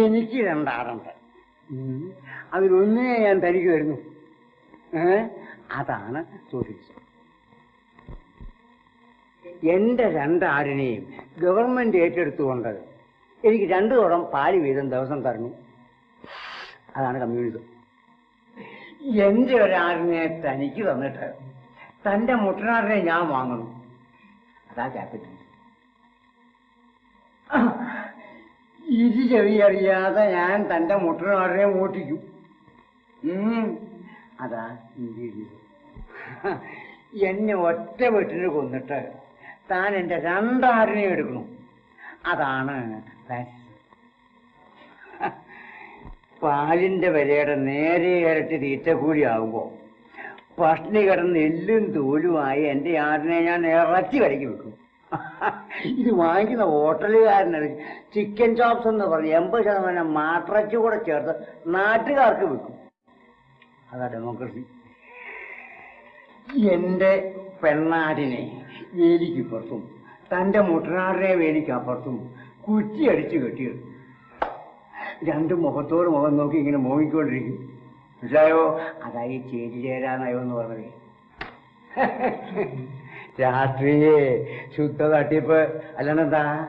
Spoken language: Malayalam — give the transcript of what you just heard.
എനിക്ക് രണ്ടാടുണ്ട്. അതിലൊന്നേ ഞാൻ തനിക്ക് വരുന്നു. അതാണ് സോഷ്യലിസം. എന്റെ രണ്ടാടിനെയും ഗവൺമെന്റ് ഏറ്റെടുത്തുകൊണ്ട് എനിക്ക് 2 കുടം പാല് വീതം ദിവസം തരണം. അതാണ് കമ്മ്യൂണിസം. എന്റെ ഒരാടിനെ തനിക്ക് തന്നിട്ട് തന്റെ മുട്ടനാടിനെ ഞാൻ വാങ്ങണം. അതാ ക്യാപിറ്റലിസം. ഇരു ചെവി അറിയാതെ ഞാൻ തന്റെ മുട്ടനാടിനെ ഓട്ടിക്കും. അതാ ഇന്ത്യയിലിസം. എന്നെ ഒറ്റ വെട്ടിന് കൊന്നിട്ട് താൻ എന്റെ രണ്ടാടിനെ എടുക്കണം. അതാണ് ഫാസിസം. പാലിന്റെ വിലയുടെ നേരെ ഇരട്ടി തീറ്റക്കൂലി ആകുമ്പോ പട്ടിണി കിടന്ന് എല്ലും തോലുമായി എന്റെ ആടിനെ ഞാൻ ഇറച്ചി വിലയ്ക്ക് വെക്കും. ഇത് വാങ്ങിക്കുന്ന ഹോട്ടലുകാരന് ചിക്കൻ ചോപ്സ് എന്ന് പറഞ്ഞ് 80% മാട്ടിറച്ചി കൂടെ ചേർത്ത് നാട്ടുകാർക്ക് വെക്കും. അതാ ഡെമോക്രസി. എന്റെ പെണ്ണാടിനെ വേലിക്കപ്പുറത്തും തന്റെ മുട്ടനാടിനെ വേലിക്കപ്പുറത്തും കുറ്റിയടിച്ച് കെട്ടിയെടുക്കും. 2 മുഖത്തോട് മുഖം നോക്കി ഇങ്ങനെ മോങ്ങിക്കൊണ്ടിരിക്കും. മനസ്സിലായോ? അതായി ചേരിചേരാനയോ എന്ന് പറഞ്ഞത്. രാഷ്ട്രീയ ശുദ്ധ തട്ടിപ്പ് അല്ലാണ്ടെന്താ?